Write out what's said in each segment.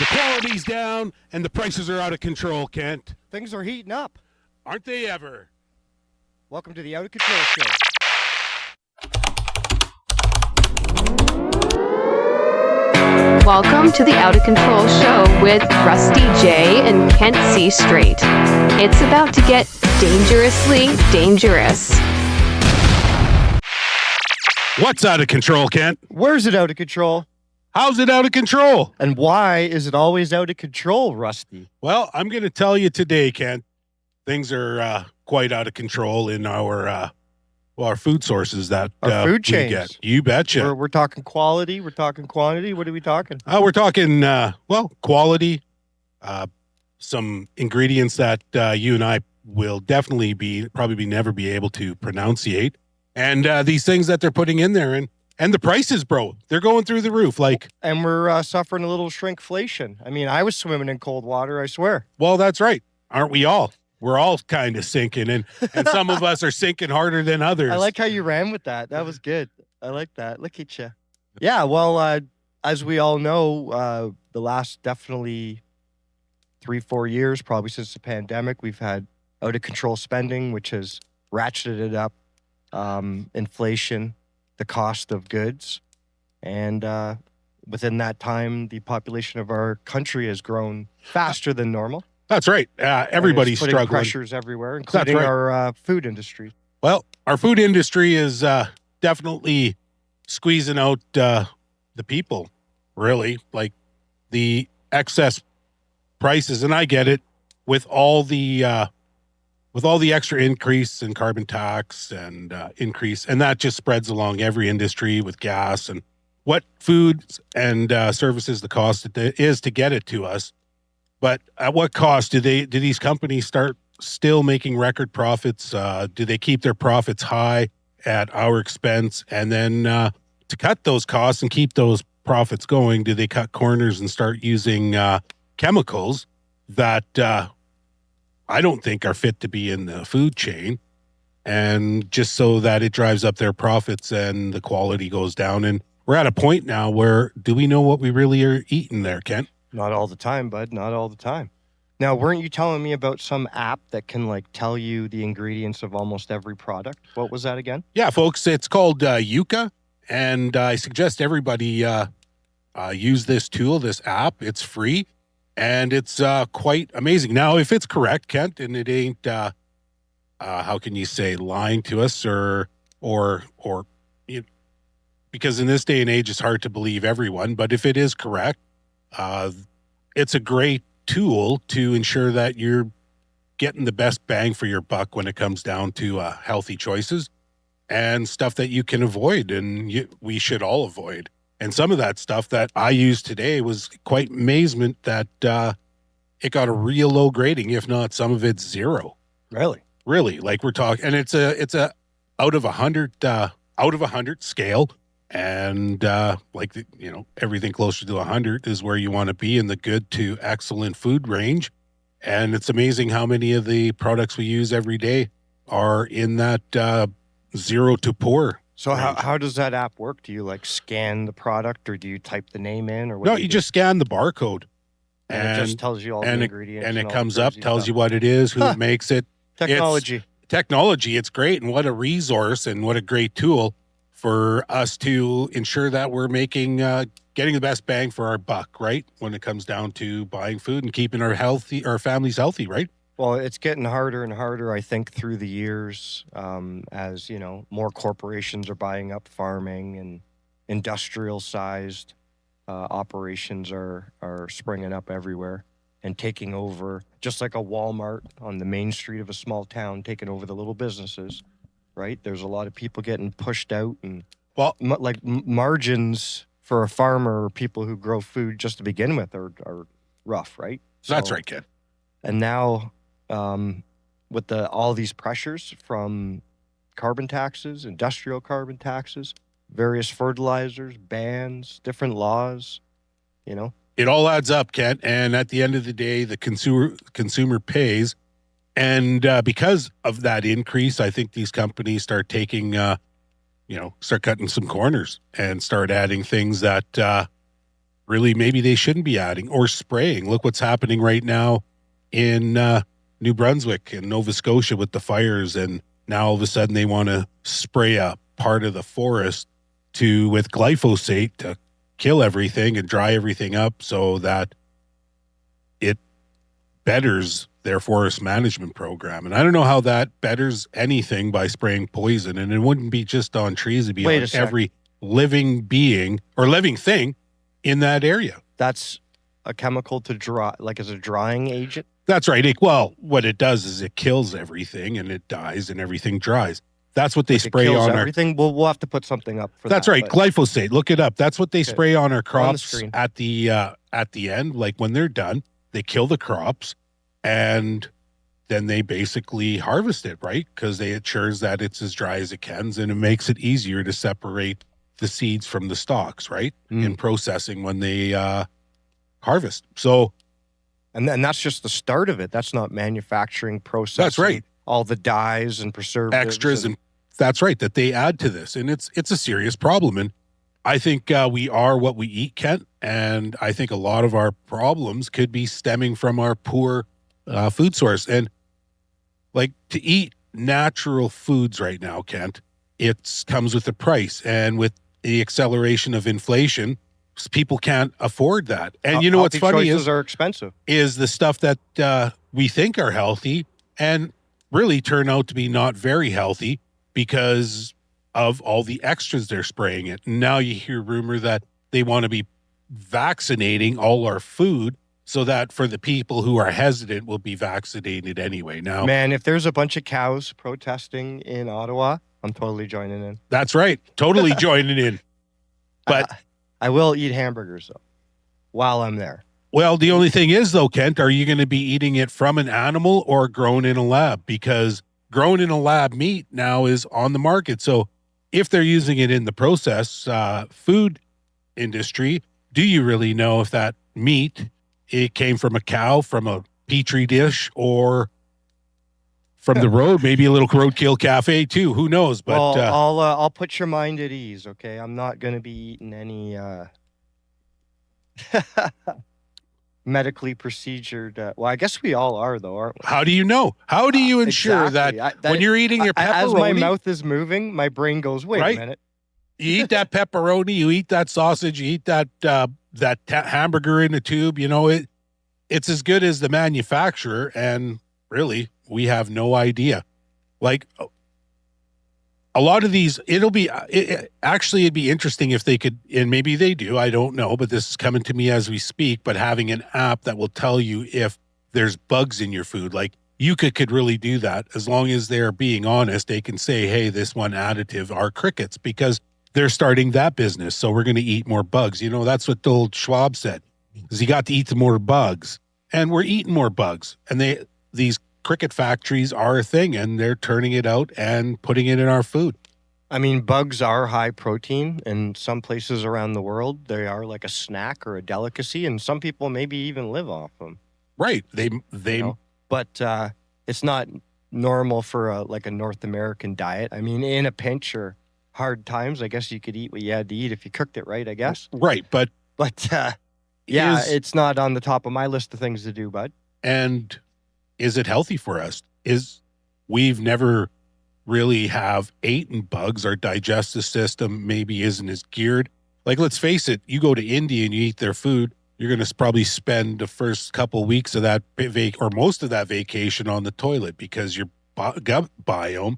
The quality's down and the prices are out of control, Kent. Things are heating up. Aren't they ever? Welcome to the Out of Control Show. Welcome to the Out of Control Show with Rusty J and Kent C. Straight. It's about to get dangerously dangerous. What's out of control, Kent? Where's it out of control? How's it out of control? And why is it always out of control, Rusty? Well, I'm going to tell you today, Kent, things are quite out of control in our food sources that Our food we chains. get. You betcha. We're talking quality. We're talking quantity. What are we talking? We're talking, quality, some ingredients that you and I will definitely probably never be able to pronunciate. And these things that they're putting in there and the prices, bro, they're going through the roof. And we're suffering a little shrinkflation. I mean, I was swimming in cold water, I swear. Well, that's right. Aren't we all? We're all kind of sinking, and some of us are sinking harder than others. I like how you ran with that. That was good. I like that. Look at you. Yeah, well, as we all know, the last definitely 3-4 years, probably since the pandemic, we've had out of control spending, which has ratcheted up inflation, the cost of goods. And within that time, the population of our country has grown faster than normal. That's right. Everybody's putting struggling. Pressures everywhere, including right. our food industry. Well, our food industry is definitely squeezing out the people, really, like the excess prices. And I get it with all the extra increase in carbon tax and increase, and that just spreads along every industry with gas and what foods and services the cost it is to get it to us. But at what cost do these companies start still making record profits? Do they keep their profits high at our expense? And then to cut those costs and keep those profits going, do they cut corners and start using chemicals that I don't think are fit to be in the food chain, and just so that it drives up their profits and the quality goes down? And we're at a point now where do we know what we really are eating there, Kent? Not all the time, bud. Not all the time. Now, weren't you telling me about some app that can tell you the ingredients of almost every product? What was that again? Yeah, folks, it's called Yuka, and I suggest everybody use this tool, this app. It's free, and it's quite amazing. Now, if it's correct, Kent, and it ain't, how can you say, lying to us or because in this day and age, it's hard to believe everyone, but if it is correct, it's a great tool to ensure that you're getting the best bang for your buck when it comes down to healthy choices and stuff that you can avoid and we should all avoid. And some of that stuff that I used today was quite amazement that it got a real low grading, if not some of it's zero. Really, like we're talking, and it's a out of 100 scale. And everything closer to 100 is where you want to be in the good to excellent food range. And it's amazing how many of the products we use every day are in that 0 to poor. So how does that app work? Do you scan the product, or do you type the name in, or what? No, you just scan the barcode, and it just tells you all the ingredients, and it comes up, tells you what it is, who makes it. Technology. It's great, and what a resource, and what a great tool for us to ensure that we're making, getting the best bang for our buck, right? When it comes down to buying food and keeping our families healthy, right? Well, it's getting harder and harder, I think, through the years, as more corporations are buying up farming, and industrial-sized operations are springing up everywhere and taking over, just like a Walmart on the main street of a small town, taking over the little businesses. Right? There's a lot of people getting pushed out, and margins for a farmer or people who grow food just to begin with are rough, right? So, that's right, kid. And now with all these pressures from carbon taxes, industrial carbon taxes, various fertilizers, bans, different laws, It all adds up, Kent, and at the end of the day, the consumer pays. And because of that increase, I think these companies start taking start cutting some corners and start adding things that really maybe they shouldn't be adding or spraying. Look what's happening right now in New Brunswick and Nova Scotia with the fires, and now all of a sudden they want to spray a part of the forest with glyphosate to kill everything and dry everything up so that it betters their forest management program. And I don't know how that betters anything by spraying poison. And it wouldn't be just on trees, it'd be on every living being or living thing in that area. That's a chemical to dry, like as a drying agent? That's right. Well, what it does is it kills everything and it dies and everything dries. That's what they spray on everything. We'll have to put something up for that's that. That's right. Glyphosate. Look it up. That's what they spray on our crops on at the end. Like when they're done, they kill the crops and then they basically harvest it, right? Because they ensures that it's as dry as it can, and it makes it easier to separate the seeds from the stalks, right? In processing when they harvest. So, and that's just the start of it. That's not manufacturing processing. That's right. All the dyes and preservatives, extras, and that's right, that they add to this, and it's a serious problem. And I think we are what we eat, Kent, and I think a lot of our problems could be stemming from our poor food source. And like to eat natural foods right now, Kent, it comes with a price, and with the acceleration of inflation, people can't afford that. And you know what's funny choices are expensive. Is the stuff that we think are healthy and really turn out to be not very healthy because of all the extras they're spraying it. And now you hear rumor that they want to be vaccinating all our food so that for the people who are hesitant will be vaccinated anyway. Now, man, if there's a bunch of cows protesting in Ottawa, I'm totally joining in. That's right. Totally joining in. But I will eat hamburgers though while I'm there. Well, the only thing is, though, Kent, are you going to be eating it from an animal or grown in a lab? Because grown in a lab meat now is on the market. So if they're using it in the process food industry, do you really know if that meat, it came from a cow, from a petri dish, or from the road? Maybe a little roadkill cafe too. Who knows? But well, I'll put your mind at ease, okay? I'm not going to be eating any medically procedured. Well, I guess we all are, though, aren't we? How do you know? How do you ensure exactly. that when you're eating your pepperoni, as my mouth is moving, my brain goes, "Wait a minute." You eat that pepperoni, you eat that sausage, you eat that hamburger in a tube. You know it's as good as the manufacturer, and really, we have no idea. Like a lot of these, it'd be interesting if they could, and maybe they do, I don't know, but this is coming to me as we speak, but having an app that will tell you if there's bugs in your food. Like you could really do that as long as they're being honest. They can say, hey, this one additive are crickets because they're starting that business. So we're going to eat more bugs. You know, that's what old Schwab said, is he got to eat some more bugs, and we're eating more bugs. And these cricket factories are a thing, and they're turning it out and putting it in our food. I mean, bugs are high protein in some places around the world. They are like a snack or a delicacy, and some people maybe even live off them. Right. They but it's not normal for a North American diet. I mean, in a pinch or hard times, I guess you could eat what you had to eat if you cooked it right, I guess. Right, but it's not on the top of my list of things to do, bud. And is it healthy for us? We've never really have eaten bugs. Our digestive system maybe isn't as geared. Like, let's face it, you go to India and you eat their food, you're going to probably spend the first couple of weeks of that or most of that vacation on the toilet because your gut biome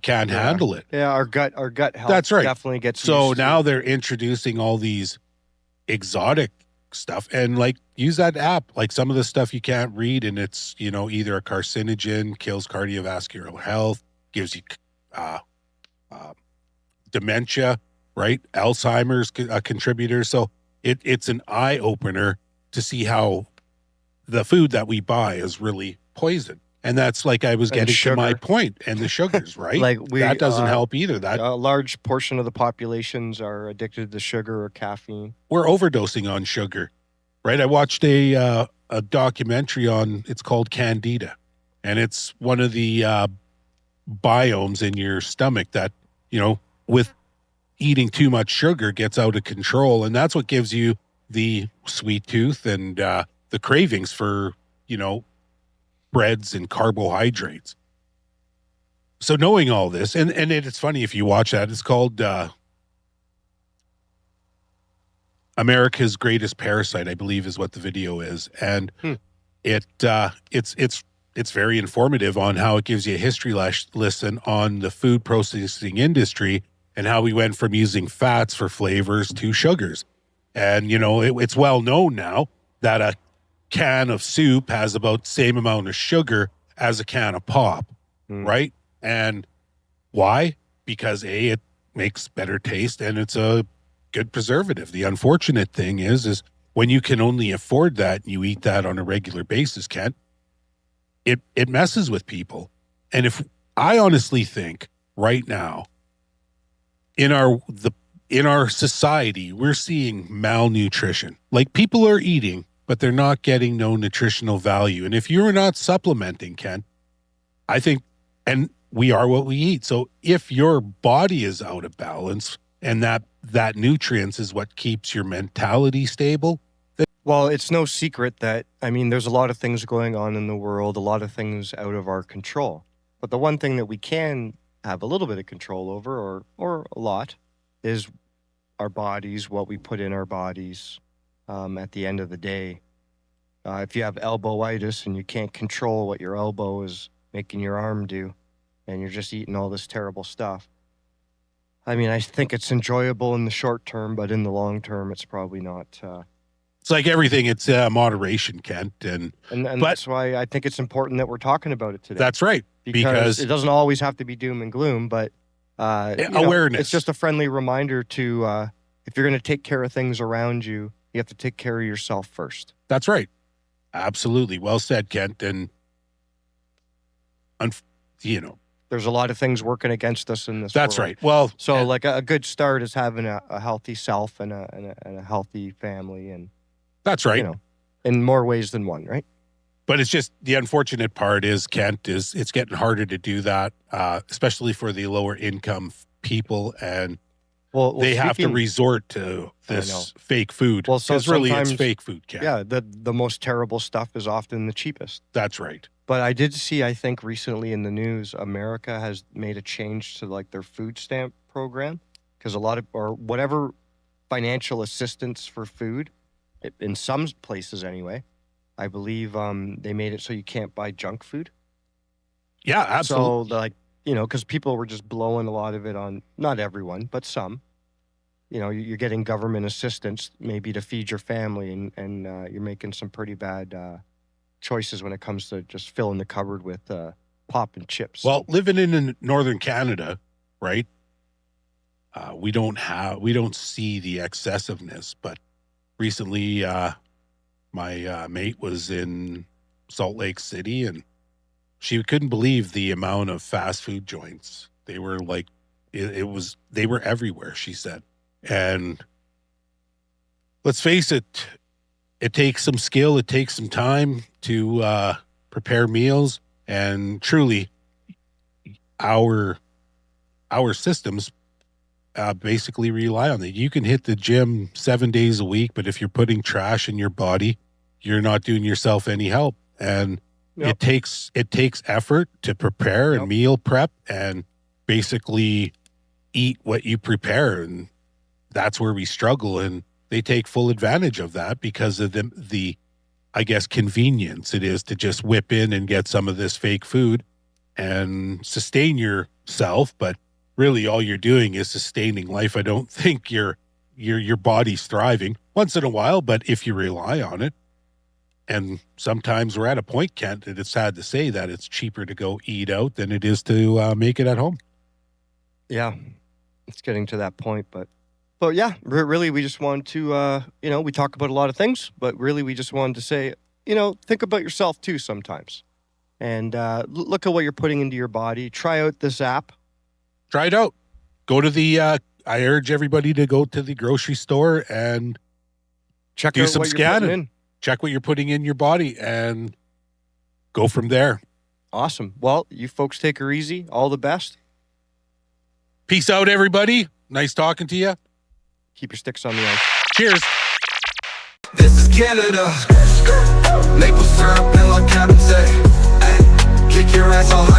can't handle it. Yeah, our gut health That's right. Definitely gets so used now to. They're introducing all these exotic stuff, and like use that app. Like some of the stuff you can't read, and it's either a carcinogen, kills cardiovascular health, gives you dementia, right? Alzheimer's a contributor. So it's an eye opener to see how the food that we buy is really poison. And that's like I was getting to my point, and the sugars, right? That doesn't help either. That a large portion of the populations are addicted to sugar or caffeine. We're overdosing on sugar, right? I watched a documentary on. It's called Candida, and it's one of the biomes in your stomach that with eating too much sugar gets out of control, and that's what gives you the sweet tooth and the cravings for, breads and carbohydrates. So knowing all this, and it's funny if you watch that, it's called America's Greatest Parasite, I believe is what the video is. And it's very informative on how it gives you a history lesson on the food processing industry and how we went from using fats for flavors to sugars. And, it's well known now that a can of soup has about the same amount of sugar as a can of pop, right? And why? Because it makes better taste and it's a good preservative. The unfortunate thing is when you can only afford that and you eat that on a regular basis, Kent, it messes with people. And if I honestly think right now in our society, we're seeing malnutrition. Like people are eating, but they're not getting no nutritional value. And if you're not supplementing, Ken, I think, and we are what we eat. So if your body is out of balance and that nutrients is what keeps your mentality stable. Well, it's no secret that, there's a lot of things going on in the world, a lot of things out of our control. But the one thing that we can have a little bit of control over, or a lot, is our bodies, what we put in our bodies at the end of the day. If you have elbowitis and you can't control what your elbow is making your arm do, and you're just eating all this terrible stuff, I think it's enjoyable in the short term, but in the long term, it's probably not. It's like everything, it's moderation, Kent. And that's why I think it's important that we're talking about it today. That's right. Because it doesn't always have to be doom and gloom, but awareness. It's just a friendly reminder to, if you're going to take care of things around you, you have to take care of yourself first. That's right. Absolutely. Well said, Kent. And, there's a lot of things working against us in this That's world. right. Well, so like a good start is having a healthy self and a healthy family. And that's right. In more ways than one, right? But it's just the unfortunate part is, Kent, is it's getting harder to do that, especially for the lower income people. And they have to resort to this fake food. Well, so really it's fake food, Kent. Yeah, the most terrible stuff is often the cheapest. That's right. But I did see, I think recently in the news, America has made a change to like their food stamp program because or whatever financial assistance for food, in some places anyway, I believe they made it so you can't buy junk food. Yeah, absolutely. So because people were just blowing a lot of it on, not everyone, but some. You're getting government assistance maybe to feed your family and you're making some pretty bad choices when it comes to just filling the cupboard with pop and chips. Well, living in northern Canada, right? We don't see the excessiveness, but recently my mate was in Salt Lake City and she couldn't believe the amount of fast food joints. They were like, they were everywhere, she said. And let's face it, it takes some skill, it takes some time to prepare meals, and truly our systems basically rely on that. You can hit the gym 7 days a week, but if you're putting trash in your body, you're not doing yourself any help. And it takes effort to prepare and meal prep and basically eat what you prepare, and that's where we struggle. And they take full advantage of that because of the I guess, convenience it is to just whip in and get some of this fake food and sustain yourself. But really all you're doing is sustaining life. I don't think your body's thriving once in a while, but if you rely on it, and sometimes we're at a point, Kent, that it's sad to say that it's cheaper to go eat out than it is to make it at home. Yeah, it's getting to that point, but yeah, really, we just wanted to, we talk about a lot of things, but really we just wanted to say, think about yourself too sometimes. And look at what you're putting into your body. Try out this app. Try it out. Go to I urge everybody to go to the grocery store and do some scanning. Check what you're putting in your body and go from there. Awesome. Well, you folks take her easy. All the best. Peace out, everybody. Nice talking to you. Keep your sticks on the ice. Cheers. This is Canada. Maple syrup and like Captain say, ay, kick your ass, I'll